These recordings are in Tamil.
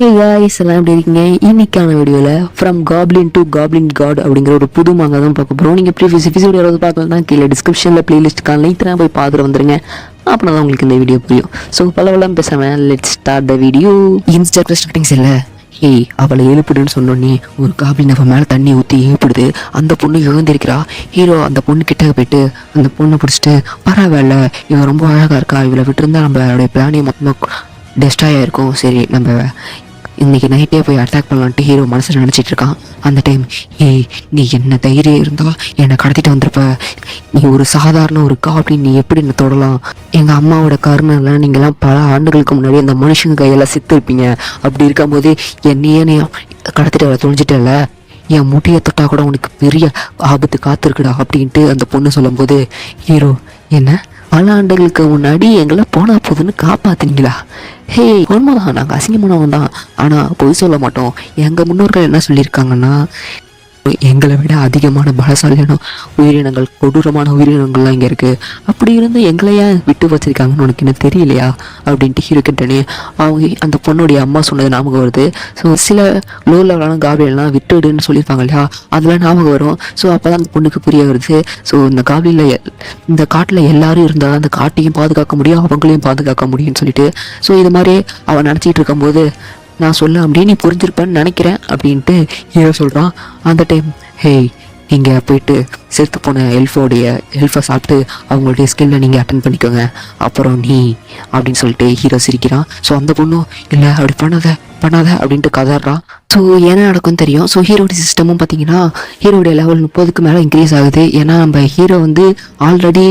Hey guys, எல்லாம் எப்படி இருக்கீங்க? இன்னைக்கான வீடியோவில் from goblin to goblin god அப்படிங்கிற ஒரு புது மாங்கா தான் பார்க்க போகிறோம். நீங்கள் ப்ரீவியஸ் எபிசோட் யாராவது பார்க்கலாம் கீழே டிஸ்கிரிப்ஷனில் பிளேலிஸ்ட்டுக்கான லிங்க் தான் போய் பார்த்துட்டு வந்துருங்க. அப்படின்னா தான் உங்களுக்கு இந்த வீடியோ புரியும். ஸோ பலவெல்லாம் பேசாமல் let's start the video. Instagram startings இல்லை, ஏய் அவளை எழுப்பிடுன்னு சொன்னோன்னே ஒரு காப்ளின் அவன் மேலே தண்ணி ஊற்றி எழுப்பிடுது. அந்த பொண்ணு எழுந்திருக்கிறா. ஹீரோ அந்த பொண்ணு கிட்ட போயிட்டு அந்த பொண்ணை பிடிச்சிட்டு, பரவாயில்ல இவன் ரொம்ப அழகாக இருக்கா, இவளை விட்டுருந்தா நம்மளுடைய பிளானே மொத்தமாக டெஸ்ட்ராய் ஆகிருக்கும், சரி நம்ம இன்றைக்கி நைட்டே போய் அட்டாக் பண்ணலான்ட்டு ஹீரோ மனசில் நினச்சிட்டு இருக்கான். அந்த டைம், ஏய் நீ என்ன தைரியம் இருந்தால் என்னை கடத்திட்டு வந்திருப்ப, நீ ஒரு சாதாரண ஒரு காப்ளின், நீ எப்படி என்ன தொடலாம், எங்கள் அம்மாவோட கருணையில் நீங்கள்லாம் பல ஆண்டுகளுக்கு முன்னாடி அந்த மனுஷங்க கையெல்லாம் சித்திருப்பீங்க, அப்படி இருக்கும்போது என்னையே நீ கடத்திட்டு வர துணிஞ்சிட்டல, என் முட்டியை தொட்டா கூட உனக்கு பெரிய ஆபத்து காத்திருக்குடா அப்படின்ட்டு அந்த பொண்ணு சொல்லும்போது ஹீரோ, என்ன பல ஆண்டுகளுக்கு முன்னாடி எங்களை போனா போதுன்னு காப்பாத்துனீங்களா? ஹே உண்மைதான், நாங்கள் அசிங்கமானவன் தான், ஆனால் பொய் சொல்ல மாட்டோம். எங்கள் முன்னோர்கள் என்ன சொல்லியிருக்காங்கன்னா, எங்களை விட அதிகமான பலசாலியான உயிரினங்கள், கொடூரமான உயிரினங்கள்லாம் இங்கே இருக்குது, அப்படி இருந்து எங்களை ஏன் விட்டு வச்சிருக்காங்கன்னு உனக்கு என்ன தெரியலையா அப்படின்ட்டு ஹீரோ கிட்டனே அவங்க அந்த பொண்ணுடைய அம்மா சொன்னது ஞாபகம் வருது. ஸோ சில லோ லெவலான காபிலாம் விட்டுடுன்னு சொல்லியிருப்பாங்க இல்லையா, அதெல்லாம் ஞாபகம் வரும். ஸோ அப்போ தான் அந்த பொண்ணுக்கு புரிய வருது, ஸோ இந்த காபியில் இந்த காட்டில் எல்லாரும் இருந்தால் அந்த காட்டையும் பாதுகாக்க முடியும், அவங்களையும் பாதுகாக்க முடியும்னு சொல்லிட்டு, ஸோ இது மாதிரி அவன் நினச்சிட்டு இருக்கும்போது நான் சொல்ல அப்படியே நீ புரிஞ்சிருப்பேன்னு நினைக்கிறேன் அப்படின்ட்டு ஹீரோ சொல்கிறான். அந்த டைம், ஹேய் நீங்கள் போயிட்டு செத்து போன எல்ஃபை சாப்பிட்டு அவங்களுடைய ஸ்கில்லை நீங்கள் அட்டன் பண்ணிக்கோங்க, அப்புறம் நீ அப்படின்னு சொல்லிட்டு ஹீரோ சிரிக்கிறான். ஸோ அந்த பொண்ணும் இல்லை அப்படி பண்ணாத அப்படின்ட்டு கதறான். ஸோ என்ன நடக்கும்னு தெரியும். ஸோ ஹீரோடைய சிஸ்டமும் பார்த்தீங்கன்னா ஹீரோடைய லெவல் 30க்கு மேலே இன்க்ரீஸ் ஆகுது. ஏன்னா நம்ம ஹீரோ வந்து ஆல்ரெடி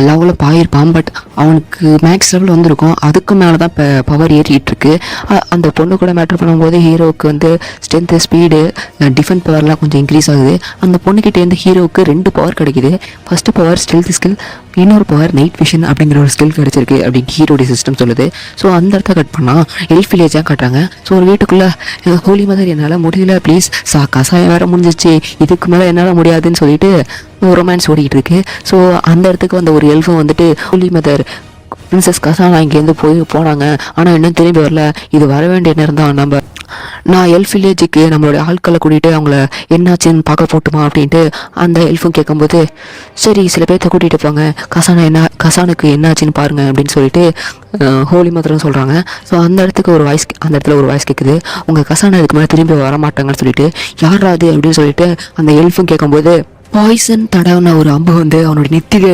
லெவலில் பாயிருப்பான், பட் அவனுக்கு மேக்ஸ் லெவல் வந்திருக்கும், அதுக்கு மேலே தான் இப்போ பவர் ஏறிட்டு இருக்கு. அந்த பொண்ணு கூட மேட்ரு பண்ணும்போது ஹீரோவுக்கு வந்து ஸ்ட்ரென்த்து, ஸ்பீடு, டிஃபென்ஸ் பவர்லாம் கொஞ்சம் இன்க்ரீஸ் ஆகுது. அந்த பொண்ணுக்கிட்டேருந்து ஹீரோவுக்கு 2 பவர் கிடைக்குது. ஃபஸ்ட்டு பவர் ஸ்டெல்த் ஸ்கில், இன்னொரு பவர் நைட் விஷன் அப்படிங்கிற ஒரு ஸ்கில் கிடச்சிருக்கு அப்படின்னு ஹீரோடைய சிஸ்டம் சொல்லுது. ஸோ அந்த இடத்த கட் பண்ணால் எல்ஃப் வில்லேஜாக காட்டுறாங்க. ஸோ ஒரு வீட்டுக்குள்ளே ஹோலி மதர் என்னால் முடியல ப்ளீஸ், கசாயம் வேறு முடிஞ்சிச்சு, இதுக்கு மேலே என்னால் முடியாதுன்னு சொல்லிட்டு ரொமான்ஸ் ஓடிக்கிட்டு இருக்கு. ஸோ அந்த இடத்துக்கு வந்த ஒரு எல்ஃபும் வந்துட்டு, ஹோலி மதர் பிரின்சஸ் கசானா இங்கேருந்து போனாங்க, ஆனால் இன்னும் திரும்பி வரல, இது வர வேண்டிய நேரம் தான், நான் எல்ஃப் வில்லேஜுக்கு நம்மளுடைய ஆட்களை கூட்டிகிட்டு அவங்கள என்னாச்சுன்னு பார்க்க போட்டுமா அப்படின்ட்டு அந்த எல்ஃபும் கேட்கும்போது, சரி சில பேர்த்த கூட்டிகிட்டு போங்க, கசானுக்கு என்னாச்சுன்னு பாருங்க அப்படின்னு சொல்லிட்டு ஹோலி மதர்னு சொல்கிறாங்க. ஸோ அந்த இடத்துல ஒரு வாய்ஸ் கேட்குது, உங்கள் கசானை இதுக்கு மேலே திரும்பி வரமாட்டாங்கன்னு சொல்லிட்டு, யாராது அப்படின்னு சொல்லிட்டு அந்த எல்ஃபும் கேட்கும்போது, பாய்சன் தடவின ஒரு அம்பு வந்து அவனோட நெத்திலே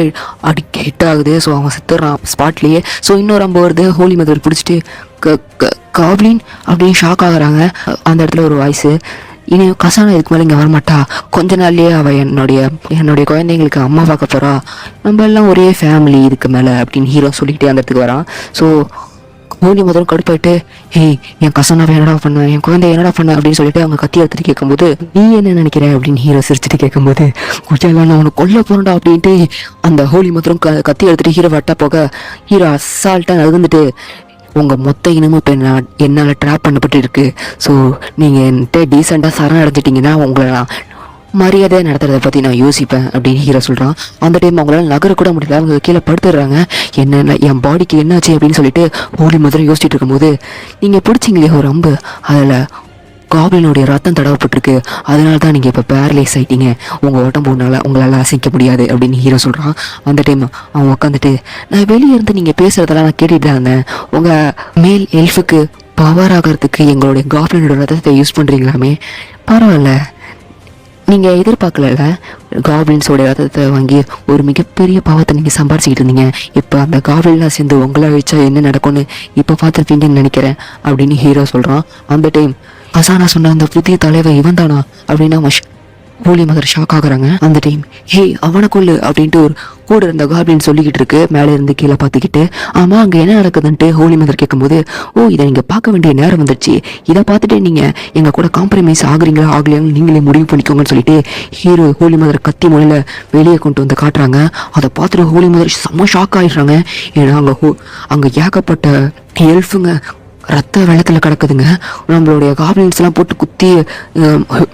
அடிக்க ஹிட் ஆகுது. ஸோ அவன் செத்துறான் ஸ்பாட்லேயே. ஸோ இன்னொரு அம்பு வருது, ஹோலி மதர் பிடிச்சிட்டு காப்ளின் அப்படின்னு ஷாக் ஆகுறாங்க. அந்த இடத்துல ஒரு வாய்ஸு, இனி கசானா இதுக்கு மேலே இங்கே வரமாட்டா, கொஞ்ச நாள்லேயே அவள் என்னுடைய குழந்தைங்களுக்கு அம்மா பார்க்க போகிறா, நம்ம எல்லாம் ஒரே ஃபேமிலி இதுக்கு மேலே அப்படின்னு ஹீரோ சொல்லிக்கிட்டே அந்த இடத்துக்கு வரான். ஸோ ஹோலி முதல்ல கடுப்பாயிட்டு, ஏய் என் கசானாவை என்னடா பண்ண, என் குழந்தை என்னடா பண்ண அப்படின்னு சொல்லிட்டு அவங்க கத்தி எடுத்துட்டு கேட்கும்போது, நீ என்ன நினைக்கிற அப்படின்னு ஹீரோ சிரிச்சுட்டு கேட்கும்போது, குஜாலாம் நான் அவனை கொல்ல போறேன்டா அப்படின்ட்டு அந்த ஹோலி முதலும் கத்தி எடுத்துட்டு ஹீரோ வட்டா போக, ஹீரோ அசால்ட்டாக நகர்ந்துட்டு, உங்கள் மொத்த இனமும் இப்போ என்னால் ட்ராப் பண்ணப்பட்டு இருக்கு, ஸோ நீங்கள் என்கிட்ட டீசெண்டாக சரண் அடைஞ்சிட்டிங்கன்னா உங்களை நான் மரியாதை நடத்துறதை பற்றி நான் யோசிப்பேன் அப்படின்னு ஹீரோ சொல்கிறான். அந்த டைம் அவங்களால நகர கூட முடியல, அவங்க கீழே படுத்துடுறாங்க. என்ன என் பாடிக்கு என்னாச்சு அப்படின்னு சொல்லிட்டு ஹோலி முதல்ல யோசிச்சுட்டு இருக்கும்போது, நீங்கள் பிடிச்சிங்களே ஒரு அம்பு, அதில் காப்ளினுடைய ரத்தம் தடவப்பட்டிருக்கு, அதனால தான் நீங்கள் இப்போ பேரலைஸ் ஆகிட்டீங்க, உங்கள் உங்களால் அசைக்க முடியாது அப்படின்னு ஹீரோ சொல்கிறான். அந்த டைம் அவன் உட்காந்துட்டு, நான் வெளியே இருந்து நீங்கள் பேசுகிறதெல்லாம் நான் கேட்டுட்டு தான் இருந்தேன், உங்கள் மேல் எல்ஃபுக்கு பவர் ஆகிறதுக்கு எங்களுடைய காப்ளினோட ரத்தத்தை யூஸ் பண்ணுறீங்களாமே, பரவாயில்ல, நீங்கள் எதிர்பார்க்கல, காப்ளின்ஸோடைய ரத்தத்தை வாங்கி ஒரு மிகப்பெரிய பாவத்தை நீங்கள் சம்பாரிச்சிக்கிட்டு இருந்தீங்க, இப்போ அந்த காப்ளின்லாம் சேர்ந்து உங்களை வச்சா என்ன நடக்கும்னு இப்போ பார்த்துருப்பீங்கன்னு நினைக்கிறேன் அப்படின்னு ஹீரோ சொல்கிறான். அந்த டைம் கசானா சொன்ன அந்த புதிய தலைவர் இவன் தானா அப்படின்னு அவன் ஹோலி மதர் ஷாக் ஆகுறாங்க. அந்த டைம், ஹே அவனை கொல்லு அப்படின்ட்டு ஒரு கூட இருந்த காப்ளின் சொல்லிக்கிட்டு இருக்கு, மேலே இருந்து கீழே பார்த்துக்கிட்டு. ஆமாம் அங்கே என்ன நடக்குதுன்ட்டு ஹோலி மதர் கேட்கும்போது, ஓ இதை நீங்கள் பார்க்க வேண்டிய நேரம் வந்துடுச்சு, இதை பார்த்துட்டு நீங்கள் எங்கள் கூட காம்ப்ரமைஸ் ஆகுறீங்களா ஆகலையான்னு நீங்களே முடிவு பண்ணிக்கோங்கன்னு சொல்லிட்டு ஹீரோ ஹோலி மதர் கத்தி மொழியில் வெளியே கொண்டு வந்து காட்டுறாங்க. அதை பார்த்துட்டு ஹோலி மதர் செம்ம ஷாக் ஆகிடுறாங்க. ஏன்னா அங்கே ஏகப்பட்ட எல்ஃபுங்க ரத்த வெள்ளத்தில் கிடக்குதுங்க. நம்மளுடைய காப்ளின்ஸ்லாம் போட்டு குத்தி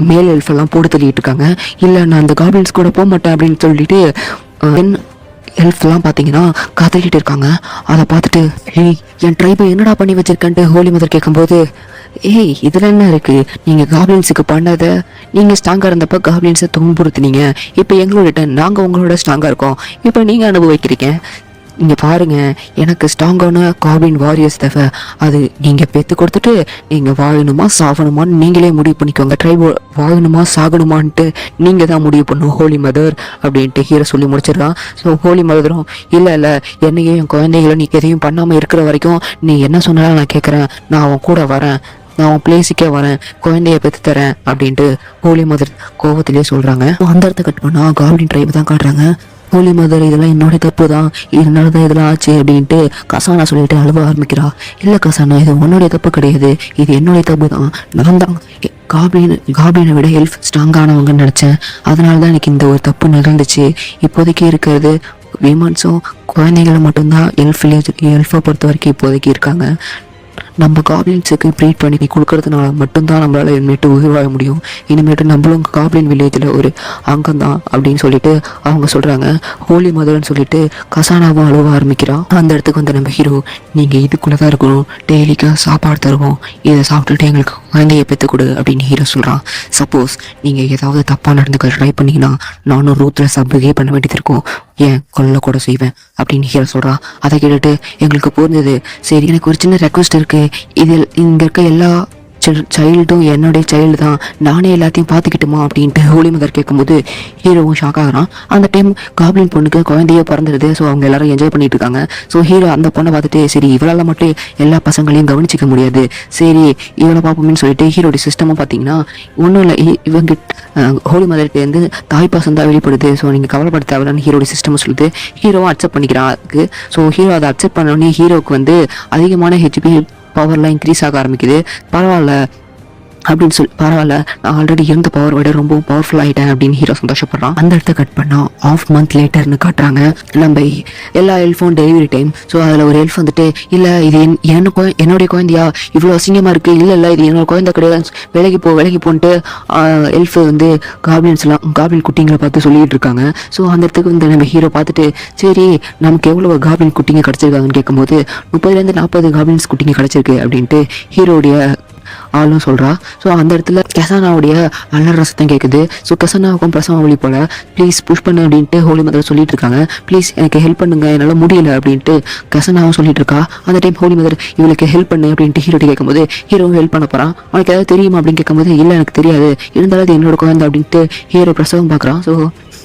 மேல் எல்ஃபெல்லாம் போட்டு தள்ளிட்டு இருக்காங்க. இல்லை நான் அந்த காப்ளின்ஸ் கூட போக மாட்டேன் அப்படின்னு சொல்லிட்டு எல்ஃப்லாம் பார்த்தீங்கன்னா கதறிட்டு இருக்காங்க. அதை பார்த்துட்டு ஏய் என் ட்ரைபை என்னடா பண்ணி வச்சிருக்கேன்ட்டு ஹோலி மதர் கேட்கும்போது ஏய் இதில் என்ன இருக்குது, நீங்கள் காப்ளின்ஸுக்கு பண்ணதை நீங்கள் ஸ்ட்ராங்காக இருந்தப்போ காப்ளின்ஸை துன்புறுத்துனீங்க, இப்போ எங்களோட டன் நாங்கள் உங்களோட ஸ்ட்ராங்காக இருக்கோம், இப்போ நீங்கள் அனுபவிக்கிறீங்க. இங்கே பாருங்கள், எனக்கு ஸ்ட்ராங்கான காப்ளின் வாரியர்ஸ் தேவை, அது நீங்கள் பெற்று கொடுத்துட்டு நீங்கள் வாழணுமா சாகணுமான்னு நீங்களே முடிவு பண்ணிக்கோங்க, ட்ரைப் வாழணுமா சாகணுமான்ட்டு நீங்கள் தான் முடிவு பண்ணணும் ஹோலி மதர் அப்படின்ட்டு ஹீரோ சொல்லி முடிச்சிடறான். ஸோ ஹோலி மதரும் இல்லை என்னையும் என் குழந்தைகளும் நீ எதையும் பண்ணாமல் இருக்கிற வரைக்கும் நீ என்ன சொன்னாலும் நான் கேட்குறேன், நான் அவன் கூட வரேன், நான் அவன் பிளேஸுக்கே வரேன், குழந்தைய பெற்று தரேன் அப்படின்ட்டு ஹோலி மதர் கோவத்திலே சொல்கிறாங்க. அந்த இடத்த கட் பண்ணால் காப்ளின் ட்ரைப் தான் காட்டுறாங்க. ஹோலி மதர் இதெல்லாம் என்னோட தப்பு தான், இதனால தான் இதெல்லாம் ஆச்சு அப்படின்ட்டு கசானா சொல்லிட்டு அழுவ ஆரம்பிக்கிறா. இல்லை கசானா, இது உன்னுடைய தப்பு கிடையாது, இது என்னுடைய தப்பு தான், நான் தான் காப்ளினை விட எல்ஃப் ஸ்ட்ராங்கானவங்கன்னு நினச்சேன், அதனால தான் எனக்கு இந்த ஒரு தப்பு நிகழ்ந்துச்சு. இப்போதைக்கு இருக்கிறது விமன்ஸும் குழந்தைங்களும் மட்டும்தான் எல்ஃபை பொறுத்த வரைக்கும் இப்போதைக்கு இருக்காங்க. நம்ம காப்ளின்ஸுக்கு ப்ரீட் பண்ணி கொடுக்கறதுனால மட்டும்தான் நம்மளால் இனிமேட்டு உயிர் வாழ முடியும், இனிமேட்டு நம்மளும் காப்ளின் வில்லேஜில் ஒரு அங்கம் தான் அப்படின்னு சொல்லிட்டு அவங்க சொல்கிறாங்க. ஹோலி மதர்னு சொல்லிட்டு கசானாவும் அழுவ ஆரம்பிக்கிறான். அந்த இடத்துக்கு வந்து நம்ம ஹீரோ, நீங்கள் இதுக்குள்ளே தான் இருக்கணும், டெய்லிக்கு சாப்பாடு தருவோம், இதை சாப்பிட்டுட்டு எங்களுக்கு குழந்தைய பெற்று கொடு அப்படின்னு ஹீரோ சொல்கிறான். சப்போஸ் நீங்கள் ஏதாவது தப்பாக நடந்துக்க ட்ரை பண்ணிங்கன்னா நானும் ரூத்தில் சப்கே பண்ண வேண்டியது இருக்கும், ஏன் கொல்ல கூட செய்வேன் அப்படின்னு ஹீரோ சொல்கிறான். அதை கேட்டுட்டு எங்களுக்கு புரிஞ்சது, சரி எனக்கு ஒரு சின்ன ரெக்வஸ்ட் இருக்குது, இதில் இங்கே இருக்க எல்லா சைல்டும் என்னுடைய சைல்டு தான், நானே எல்லாத்தையும் பார்த்துக்கிட்டுமா அப்படின்ட்டு ஹோலி மதர் கேட்கும்போது ஹீரோவும் ஷாக் ஆகிறான். அந்த டைம் காப்ளின் பொண்ணுக்கு குழந்தையே பிறந்துடுது. ஸோ அவங்க எல்லாரும் என்ஜாய் பண்ணிட்டு இருக்காங்க. ஸோ ஹீரோ அந்த பொண்ணை பார்த்துட்டு சரி இவளால் மட்டும் எல்லா பசங்களையும் கவனிச்சிக்க முடியாது, சரி இவனை பார்ப்போம்னு சொல்லிட்டு ஹீரோடைய சிஸ்டமும் பார்த்தீங்கன்னா ஒன்றும் இல்லை, இவங்க ஹோலி மதர்கிட்டேருந்து தாய் பாசம் தான் வெளிப்படுது, ஸோ நீங்கள் கவலைப்பட தேவையில்லைன்னு ஹீரோடைய சிஸ்டம் சொல்லுது. ஹீரோவும் அக்செப்ட் பண்ணிக்கிறான் அதுக்கு. ஸோ ஹீரோ அதை அக்செப்ட் பண்ணோடனே ஹீரோவுக்கு வந்து அதிகமான ஹெச்பி பவர்லாம் இன்க்ரீஸ் ஆக ஆரம்பிக்குது. பரவாயில்ல அப்படின்னு சொல்லி, பரவாயில்ல நான் ஆல்ரெடி இருந்த பவர் விட ரொம்ப பவர்ஃபுல் ஆகிட்டேன் அப்படின்னு ஹீரோ சந்தோஷப்படுறான். அந்த இடத்த கட் பண்ணால் ஆஃப் மந்த் லேட்டர்னு காட்டுறாங்க. நம்ம எல்லா எல்ஃபும் டெலிவரி டைம். ஸோ அதில் ஒரு எல்ஃப் வந்துட்டு இல்லை இது என்னுடைய குழந்தையா, இவ்வளோ அசிங்கமாக இருக்குது, இல்லை இது என்னோட குழந்தை கிடையாது, விலகி போன்ட்டு எல்ஃப் வந்து காப்ளின் குட்டிங்களை பார்த்து சொல்லிட்டு இருக்காங்க. ஸோ அந்த இடத்துக்கு வந்து நம்ம ஹீரோ பார்த்துட்டு சரி நமக்கு எவ்வளோ காப்ளின் குட்டிங்க கிடச்சிருக்காங்கன்னு கேட்கும்போது 30-40 காப்ளின்ஸ் குட்டிங்க கிடச்சிருக்கு அப்படின்ட்டு ஹீரோடைய ஆளும் சொல்கிறா. ஸோ அந்த இடத்துல கசானாவுடைய அலற சத்தம் கேட்குது. ஸோ கசானாவுக்கும் பிரசவ வழி போல் ப்ளீஸ் புஷ் பண்ணு அப்படின்ட்டு ஹோலி மதர் சொல்லிட்டு இருக்காங்க. ப்ளீஸ் எனக்கு ஹெல்ப் பண்ணுங்க, என்னால் முடியல அப்படின்ட்டு கசானாவும் சொல்லிட்டு இருக்கா. அந்த டைம் ஹோலி மதர் இவளுக்கு ஹெல்ப் பண்ணு அப்படின்ட்டு ஹீரோட்டி கேட்கும்போது ஹீரோவும் ஹெல்ப் பண்ண போகிறான். அவனுக்கு ஏதாவது தெரியுமா அப்படின்னு கேட்கும்போது இல்லை எனக்கு தெரியாது, இருந்தாலும் அது என்னோட குழந்தை அப்படின்ட்டு ஹீரோ பிரசவம் பார்க்குறான்.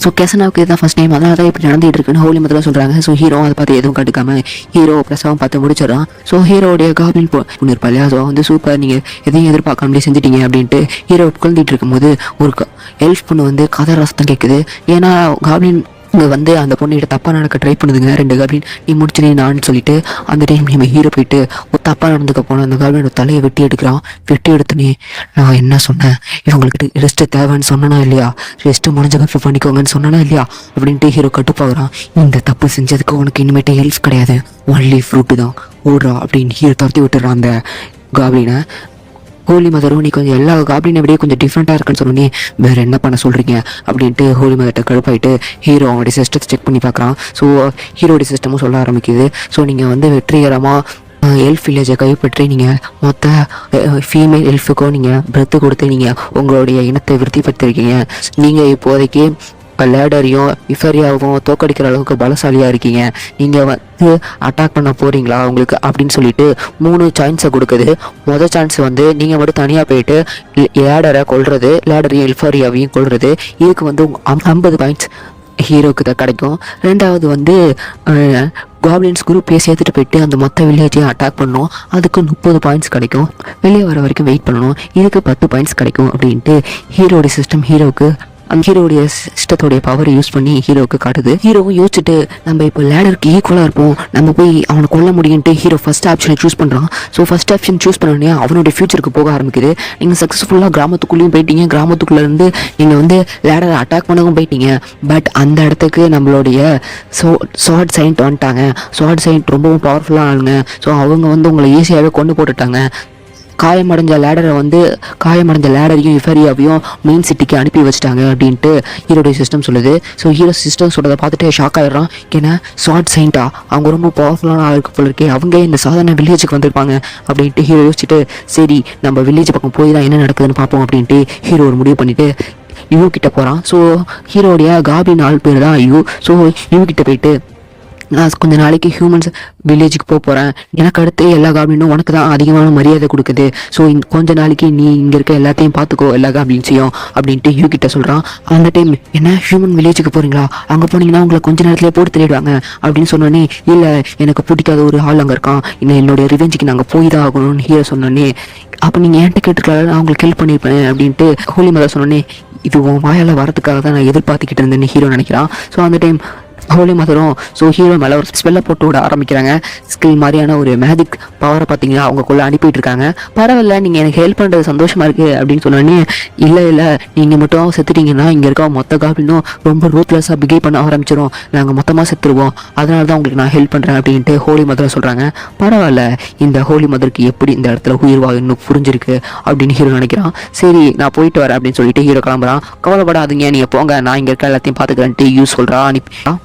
ஸோ கெசனாவுக்கு இதுதான் ஃபஸ்ட் டைம், அதனால தான் இப்படி நடந்துகிட்டு இருக்குன்னு ஹோலி மதர் சொல்கிறாங்க. ஸோ ஹீரோ அதை பார்த்து எதுவும் கட்டுக்காம ஹீரோ பிரசவம் பார்த்து முடிச்சிடறான். ஸோ ஹீரோடைய காப்ளின் பொண்ணு இருப்பா இல்லையா, ஸோ வந்து சூப்பர் நீங்கள் எதையும் எதிர்பார்க்காமலே செஞ்சுட்டீங்க அப்படின்ட்டு ஹீரோ உட்காந்துட்டு இருக்கும்போது ஒரு எல்ஃப் பொண்ணு வந்து கதை ரசத்தம் கேட்குது. ஏன்னா காப்ளின் இங்கே வந்து அந்த பொண்ணுகிட்ட தப்பாக நடக்க ட்ரை பண்ணுதுங்க 2 காப்ளின், நீ முடிச்சுனே நான் சொல்லிட்டு அந்த டைம் நம்ம ஹீரோ போயிட்டு ஒரு தப்பாக நடந்துக்க போன அந்த காப்ளினோட தலையை வெட்டி எடுக்கிறான். வெட்டி எடுத்துனே நான் என்ன சொன்னேன், இவங்களுக்கு ரெஸ்ட்டு தேவைன்னு சொன்னா இல்லையா, ரெஸ்ட்டு முடிஞ்ச பண்ணிக்கோங்கன்னு சொன்னா இல்லையா அப்படின்ட்டு ஹீரோ கட்டுப்பாகிறான். இந்த தப்பு செஞ்சதுக்கு உனக்கு இனிமேட்டு ஹெல்ப் கிடையாது, ஒன்லி ஃப்ரூட்டு தான், ஓடுறா அப்படின்னு ஹீரோ துரத்தி விட்டுறான் அந்த காப்ளினை. ஹோலி மதரும் நீ கொஞ்சம் எல்லா காப்ளினை விட கொஞ்சம் டிஃப்ரெண்ட்டாக இருக்குன்னு சொன்னோன்னே வேறு என்ன பண்ண சொல்கிறீங்க அப்படின்ட்டு ஹோலி மதர்கிட்ட கழுப்பாயிட்டு ஹீரோ அவனுடைய சிஸ்டத்தை செக் பண்ணி பார்க்குறான். ஸோ ஹீரோடைய சிஸ்டமும் சொல்ல ஆரம்பிக்குது. ஸோ நீங்கள் வந்து வெற்றிகரமாக எல்ஃப் வில்லேஜை கைப்பற்றி நீங்கள் மொத்த ஃபீமேல் எல்ஃபுக்கும் நீங்கள் பிரெத்து கொடுத்து நீங்கள் உங்களுடைய இனத்தை விருத்திப்படுத்திருக்கீங்க. நீங்கள் இப்போதைக்கு லேடரையும் இஃபரியாவும் தோக்கடிக்கிற அளவுக்கு பலசாலியாக இருக்கீங்க, நீங்கள் வந்து அட்டாக் பண்ண போகிறீங்களா உங்களுக்கு அப்படின்னு சொல்லிட்டு 3 சான்ஸை கொடுக்குது. மொதல் சான்ஸ் வந்து நீங்கள் மட்டும் தனியாக போயிட்டு லேடரை கொல்றது, லேடரையும் இஃபரியாவையும் கொல்றது, இதுக்கு வந்து 50 பாயிண்ட்ஸ் ஹீரோக்கு தான் கிடைக்கும். 2வது வந்து காப்ளின்ஸ் குரூப்பையே சேர்த்துட்டு போயிட்டு அந்த மொத்த வில்லேஜையும் அட்டாக் பண்ணணும், அதுக்கு 30 பாயிண்ட்ஸ் கிடைக்கும். வெளியே வர வரைக்கும் வெயிட் பண்ணணும், இதுக்கு 10 பாயிண்ட்ஸ் கிடைக்கும் அப்படின்ட்டு ஹீரோடைய சிஸ்டம் ஹீரோவுக்கு அந்த ஹீரோடைய சிஸ்டத்தோடைய பவரை யூஸ் பண்ணி ஹீரோவுக்கு காட்டுது. ஹீரோவும் யோசிச்சுட்டு நம்ம இப்போ லேடருக்கு ஈக்குவலாக இருப்போம், நம்ம போய் அவனை கொல்ல முடியும்ட்டு ஹீரோ ஃபர்ஸ்ட் ஆப்ஷனை சூஸ் பண்ணுறான். ஸோ ஃபர்ஸ்ட் ஆப்ஷன் சூஸ் பண்ணோடனே அவனுடைய ஃபியூச்சருக்கு போக ஆரம்பிக்குது. நீங்கள் சக்ஸஸ்ஃபுல்லாக கிராமத்துக்குள்ளேயும் போயிட்டீங்க, கிராமத்துக்குள்ளேருந்து நீங்கள் வந்து லேடரை அட்டாக் பண்ணவும் போயிட்டீங்க. பட் அந்த இடத்துக்கு நம்மளுடைய ஸ்வாட் சைன்ட் வந்துட்டாங்க. ஸ்வாட் சைன்ட் ரொம்பவும் பவர்ஃபுல்லாக ஆளுங்க. ஸோ அவங்க வந்து உங்களை ஈஸியாகவே கொண்டு போட்டுட்டாங்க. காயமடைஞ்ச லேடரையும் இஃபரியாவையும் மெயின் சிட்டிக்கு அனுப்பி வச்சிட்டாங்க அப்படின்ட்டு ஹீரோடைய சிஸ்டம் சொல்லுது. ஸோ ஹீரோ சிஸ்டம் சொல்கிறத பார்த்துட்டு ஷாக் ஆகிடுறான். ஏன்னா ஸ்வாட் செயின்ட்டா, அவங்க ரொம்ப பவர்ஃபுல்லான ஆளுக்கு போல இருக்கே, அவங்க இந்த சாதாரண வில்லேஜுக்கு வந்திருப்பாங்க அப்படின்ட்டு ஹீரோ யோசிச்சுட்டு சரி நம்ம வில்லேஜ் பக்கம் போய் தான் என்ன நடக்குதுன்னு பார்ப்போம் அப்படின்ட்டு ஹீரோ ஒரு முடிவு பண்ணிட்டு யூ கிட்ட போகிறான். ஸோ ஹீரோடைய காபின் ஆள் பேர் தான் யூ. ஸோ யூ கிட்ட போயிட்டு நான் கொஞ்ச நாளைக்கு ஹியூமன்ஸ் வில்லேஜுக்கு போகிறேன், எனக்கு அடுத்து எல்லா காப்ளினும் உனக்கு தான் அதிகமான மரியாதை கொடுக்குது, ஸோ கொஞ்ச நாளைக்கு நீ இங்கே இருக்க எல்லாத்தையும் பார்த்துக்கோ எல்லா காப்ளின்ஸையும் அப்படின்ட்டு யூ கிட்ட சொல்கிறான். அந்த டைம் என்ன ஹியூமன் வில்லேஜுக்கு போகிறீங்களா, அங்கே போனீங்கன்னா உங்களை கொஞ்ச நேரத்துலேயே போட்டு தேடிடுவாங்க அப்படின்னு சொன்னோன்னே இல்லை எனக்கு பிடிக்காத ஒரு ஆள் அங்கே இருக்கான், இன்னும் என்னுடைய ரிவெஞ்சுக்கு நாங்கள் போய் தான் ஆகணும்னு ஹீரோ சொன்னோன்னே அப்போ நீங்கள் என்கிட்ட கேட்டுருக்கலாம் நான் உங்களுக்கு ஹெல்ப் பண்ணியிருப்பேன் அப்படின்ட்டு ஹோலி மதர் சொன்னோன்னே இது உன் வாயால் வரதுக்காக தான் நான் எதிர்பார்த்துக்கிட்டு இருந்தேன்னு ஹீரோ நினைக்கிறான். ஸோ அந்த டைம் ஹோலி மதரும் ஸோ ஹீரோ மேலே ஒரு ஸ்பெல்லை போட்டு விட ஆரம்பிக்கிறாங்க. ஸ்கில் மாதிரியான ஒரு மேஜிக் பவரை பார்த்தீங்கன்னா அவங்களுக்குள்ளே அனுப்பிட்டு இருக்காங்க. பரவாயில்ல நீங்கள் எனக்கு ஹெல்ப் பண்ணுறது சந்தோஷமாக இருக்குது அப்படின்னு சொன்னோன்னே இல்லை நீங்கள் மட்டும் செத்துட்டீங்கன்னா இங்கே இருக்க மொத்த காப்ளினும் ரொம்ப ரூத்லெஸ்ஸாக பிஹேவ் பண்ண ஆரம்பிச்சிடும், நாங்கள் மொத்தமாக செத்துருவோம், அதனால தான் உங்களுக்கு நான் ஹெல்ப் பண்ணுறேன் அப்படின்ட்டு ஹோலி மதரை சொல்கிறாங்க. பரவாயில்ல இந்த ஹோலி மதருக்கு எப்படி இந்த இடத்துல உயிர் வாழணும் புரிஞ்சிருக்கு அப்படின்னு ஹீரோ நினைக்கிறான். சரி நான் போயிட்டு வரேன் அப்படின்னு சொல்லிட்டு ஹீரோ கிளம்புறான். கவலைப்படாதீங்க நீங்கள் போங்க, நான் இங்கே இருக்க எல்லாத்தையும் பார்த்துக்கிறேன்ட்டு யூஸ் சொல்கிறா அனுப்பிட்டான்.